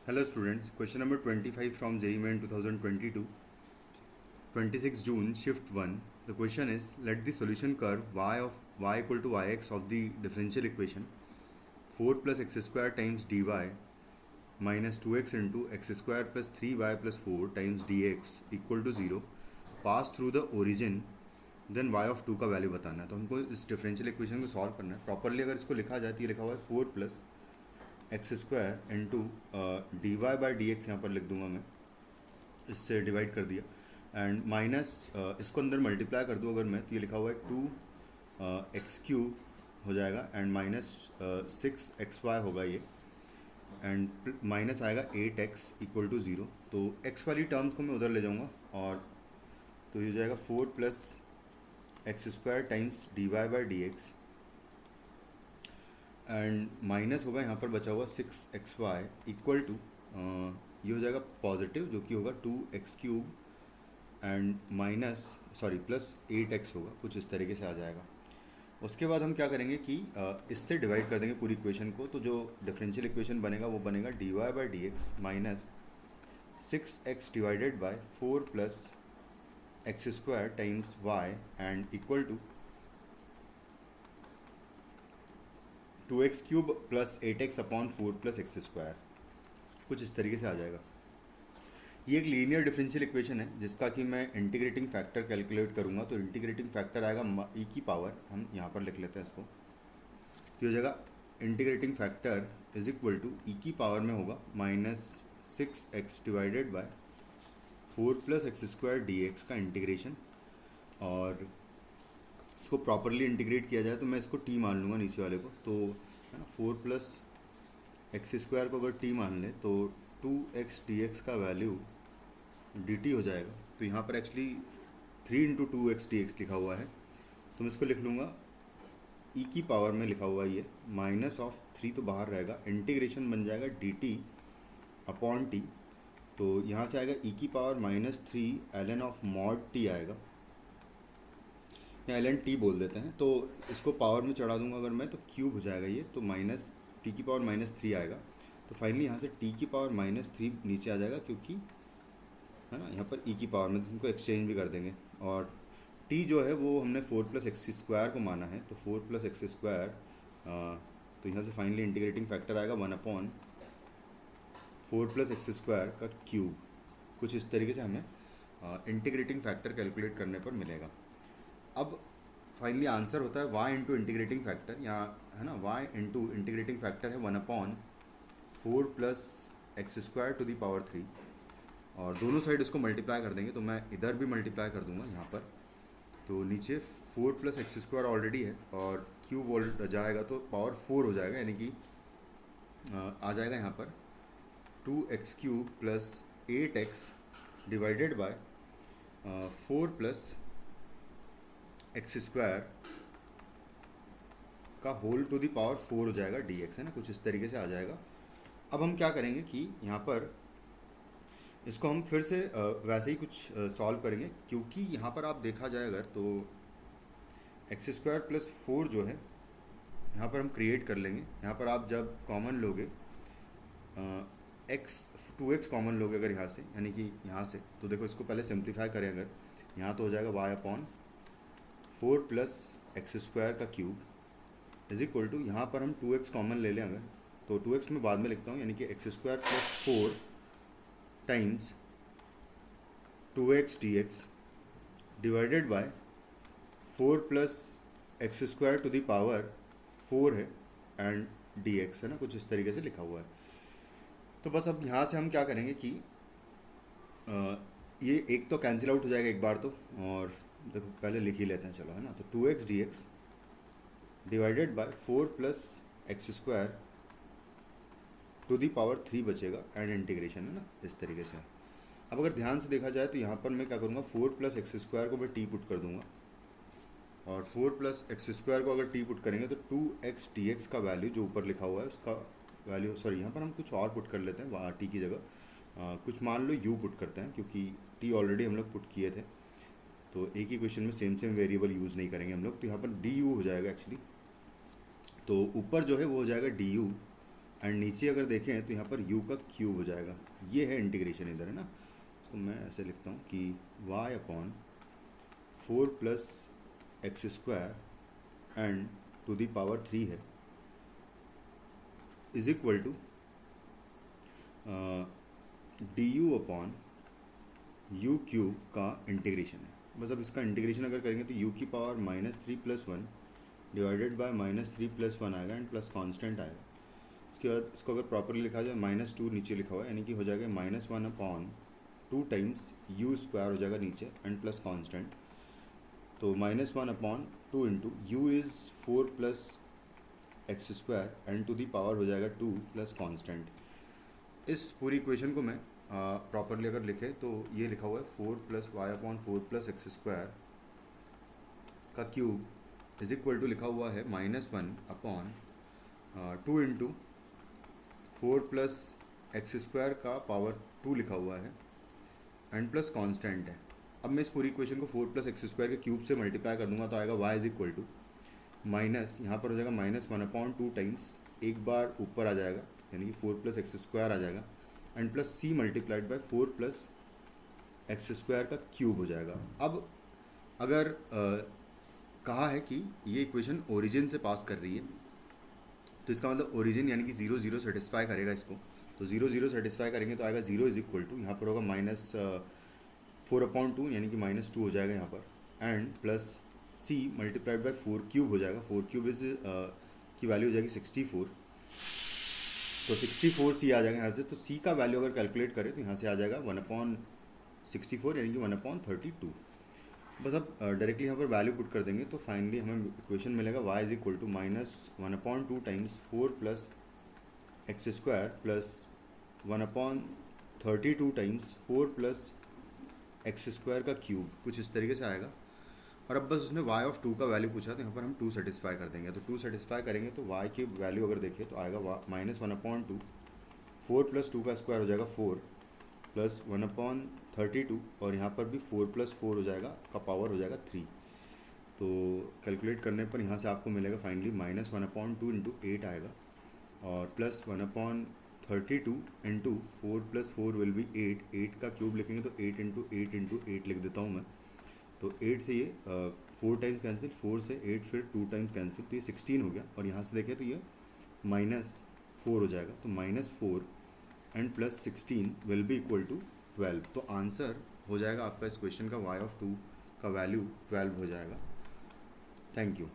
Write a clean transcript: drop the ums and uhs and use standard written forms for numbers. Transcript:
Hello students, question number 25 from JEE Main 2022, 26 June, shift 1. The question is, let the solution curve y of y equal to yx of the differential equation 4 plus x square times dy minus 2x into x square plus 3y plus 4 times dx equal to 0 pass through the origin, then y of 2 का value बताना है। तो हमको इस differential equation को solve करना है। Properly अगर इसको लिखा जाए तो ये लिखा हुआ है 4 plus x square into d y by d x, यहाँ पर लिख दूंगा मैं, इससे डिवाइड कर दिया, एंड माइनस इसको अंदर मल्टीप्लाई कर दूँ अगर मैं, तो ये लिखा हुआ है 2 एक्स क्यूब हो जाएगा एंड माइनस 6 एक्स वाई होगा ये, एंड माइनस आएगा 8x इक्वल टू 0। तो x वाली टर्म्स को मैं उधर ले जाऊँगा और तो ये हो जाएगा 4 plus x square times d y by d x and minus होगा यहाँ पर बचा हुआ 6xy इक्वल टू ये हो जाएगा पॉजिटिव जो कि होगा 2x cube and minus plus 8x होगा, कुछ इस तरीके से आ जाएगा। उसके बाद हम क्या करेंगे कि इससे डिवाइड कर देंगे पूरी इक्वेशन को, तो जो डिफरेंशियल इक्वेशन बनेगा वो बनेगा d y by d x minus 6x divided by 4 plus x square times y and equal to 2x cube plus 8x upon 4 plus x square, कुछ इस तरीके से आ जाएगा। ये एक लीनियर डिफरेंशियल इक्वेशन है जिसका कि मैं इंटीग्रेटिंग फैक्टर कैलकुलेट करूँगा। तो इंटीग्रेटिंग फैक्टर आएगा ई की पावर, हम यहाँ पर लिख लेते हैं इसको, तो हो जाएगा integrating factor is equal to e की पावर में होगा minus 6x divided by 4 plus x square d x का इंटीग्रेशन, और इसको प्रॉपरली इंटीग्रेट किया जाए तो मैं इसको t मान लूँगा नीचे वाले को, तो है ना 4 प्लस एक्स स्क्वायर को अगर t मान लें तो 2x dx का वैल्यू dt हो जाएगा। तो यहाँ पर एक्चुअली 3 इंटू 2x dx लिखा हुआ है, तो मैं इसको लिख लूँगा e की पावर में लिखा हुआ ये माइनस ऑफ 3 तो बाहर रहेगा, इंटीग्रेशन बन जाएगा dt अपॉन t। तो यहाँ से आएगा e की power minus 3 ln of mod t आएगा, या ln t बोल देते हैं। तो इसको पावर में चढ़ा दूंगा अगर मैं, तो क्यूब हो जाएगा ये, तो माइनस टी की पावर माइनस 3 आएगा। तो फाइनली यहाँ से t की पावर माइनस 3 नीचे आ जाएगा, क्योंकि है ना यहाँ पर e की पावर में इनको एक्सचेंज भी कर देंगे, और t जो है वो हमने 4 प्लस एक्स स्क्वायर को माना है, तो 4 प्लस एक्स स्क्वायर, तो यहाँ से फाइनली इंटीग्रेटिंग फैक्टर आएगा 1 अपॉन 4 प्लस एक्स स्क्वायर का क्यूब, कुछ इस तरीके से हमें इंटीग्रेटिंग फैक्टर कैलकुलेट करने पर मिलेगा। अब फाइनली आंसर होता है y इंटू इंटीग्रेटिंग फैक्टर, यहाँ है ना y इंटू इंटीग्रेटिंग फैक्टर है 1 upon 4 plus x square to the power 3, और दोनों साइड इसको मल्टीप्लाई कर देंगे, तो मैं इधर भी मल्टीप्लाई कर दूंगा यहाँ पर, तो नीचे 4 प्लस एक्स स्क्वायर ऑलरेडी है और क्यूब जाएगा तो पावर 4 हो जाएगा, यानी कि आ जाएगा यहाँ पर 2x cube plus 8x divided by 4 plus x square का होल टू दी पावर 4 हो जाएगा dx, है ना, कुछ इस तरीके से आ जाएगा। अब हम क्या करेंगे कि यहाँ पर इसको हम फिर से वैसे ही कुछ सॉल्व करेंगे, क्योंकि यहाँ पर आप देखा जाए अगर तो एक्स स्क्वायर प्लस 4 जो है यहाँ पर हम क्रिएट कर लेंगे। यहाँ पर आप जब कॉमन लोगे एक्स 2x कॉमन लोगे अगर यहाँ से, यानी कि यहाँ से, तो देखो इसको पहले सिंप्लीफाई करें अगर, यहाँ तो हो जाएगा y upon 4 plus x square का क्यूब इज इक्वल टू, यहाँ पर हम 2x कॉमन ले लें अगर, तो 2x मैं बाद में लिखता हूँ, यानी कि x square plus 4 times 2x dx divided by 4 plus x square to the power 4 है एंड dx, है ना, कुछ इस तरीके से लिखा हुआ है। तो बस अब यहाँ से हम क्या करेंगे कि ये एक तो कैंसिल आउट हो जाएगा एक बार तो, और देखो पहले लिख ही लेते हैं चलो, है ना, तो 2x dx divided by 4 plus x square to the power 3 बचेगा एंड इंटीग्रेशन, है ना, इस तरीके से। अब अगर ध्यान से देखा जाए तो यहाँ पर मैं क्या करूँगा, 4 प्लस एक्स स्क्वायर को मैं t पुट कर दूँगा, और 4 प्लस एक्स स्क्वायर को अगर t पुट करेंगे तो 2x dx का वैल्यू जो ऊपर लिखा हुआ है उसका वैल्यू, यहाँ पर हम कुछ और पुट कर लेते हैं, वहाँ t की जगह कुछ मान लो u पुट करते हैं, क्योंकि t ऑलरेडी हम लोग पुट किए थे, तो एक ही क्वेश्चन में सेम वेरिएबल यूज़ नहीं करेंगे हम लोग। तो यहाँ पर डी यू हो जाएगा एक्चुअली, तो ऊपर जो है वो हो जाएगा डी यू एंड नीचे अगर देखें तो यहाँ पर u का क्यूब हो जाएगा। ये है इंटीग्रेशन इधर, है ना। इसको मैं ऐसे लिखता हूँ कि y upon 4 plus x square and to the power 3 है is equal to d u upon u cube का इंटीग्रेशन है। बस अब इसका इंटीग्रेशन अगर करेंगे तो u की पावर -3 + 1 डिवाइडेड बाय -3 + 1 आएगा एंड प्लस कांस्टेंट आएगा। उसके बाद इसको अगर प्रॉपरली लिखा जाए -2 नीचे लिखा हुआ है, यानी कि हो जाएगा -1/2 टाइम्स यू स्क्वायर हो जाएगा नीचे एंड प्लस कांस्टेंट। तो -1/2 into u is 4 plus x square and to the power हो जाएगा 2 प्लस कांस्टेंट। इस पूरी इक्वेशन को मैं प्रॉपरली अगर लिखे तो ये लिखा हुआ है 4 + y/4 प्लस एक्स स्क्वायर का क्यूब इज इक्वल टू लिखा हुआ है -1/2 इंटू 4 प्लस एक्स स्क्वायर का पावर 2 लिखा हुआ है एंड प्लस कांस्टेंट है। अब मैं इस पूरी इक्वेशन को 4 प्लस एक्स स्क्वायर के क्यूब से मल्टीप्लाई कर दूंगा तो आएगा y is equal to minus, यहाँ पर हो जाएगा -1/2 टाइम्स, एक बार ऊपर आ जाएगा यानी कि 4 प्लस एक्स स्क्वायर आ जाएगा and plus c multiplied by 4 plus x square का क्यूब हो जाएगा। अब अगर कहा है कि ये इक्वेशन ओरिजिन से पास कर रही है तो इसका मतलब ओरिजिन यानी कि 0 0 सेटिस्फाई करेगा इसको। तो 0 0 सेटिस्फाई करेंगे तो आएगा 0 इज इक्वल टू, यहाँ पर होगा -4/2 यानी कि -2 हो जाएगा यहाँ पर and plus c multiplied by 4 cube हो जाएगा। 4 क्यूब इज की वैल्यू हो जाएगी 64, तो 64c आ जाएगा यहाँ से। तो c का वैल्यू अगर कैलकुलेट करें तो यहाँ से आ जाएगा 1/64 यानी कि 1/32। बस अब डायरेक्टली यहाँ पर वैल्यू पुट कर देंगे तो फाइनली हमें इक्वेशन मिलेगा y is equal to -1/2 times 4 plus x square plus 1/32 times 4 plus x square का क्यूब, कुछ इस तरीके से आएगा। और अब बस उसने y(2) का वैल्यू पूछा तो यहाँ पर हम 2 सेटिस्फाई कर देंगे। तो 2 सेटिस्फाई करेंगे तो y की वैल्यू अगर देखें तो आएगा -1/2, 4 प्लस 2 का स्क्वायर हो जाएगा 4 प्लस 1/32 और यहाँ पर भी 4 प्लस 4 हो जाएगा का पावर हो जाएगा 3। तो कैलकुलेट करने पर यहाँ से आपको मिलेगा फाइनली -1/2 इंटू 8 आएगा और plus 1/32 into 4 plus 4 will be 8 का क्यूब लिखेंगे तो 8 इंटू 8 इंटू 8 लिख देता हूँ मैं। तो 8 से ये 4 टाइम्स कैंसिल, 4 से 8 फिर 2 टाइम्स कैंसिल, तो ये 16 हो गया। और यहाँ से देखें तो ये -4 हो जाएगा, तो -4 and plus 16 will be equal to 12। तो आंसर हो जाएगा आपका इस क्वेश्चन का y(2) का वैल्यू 12 हो जाएगा। Thank you.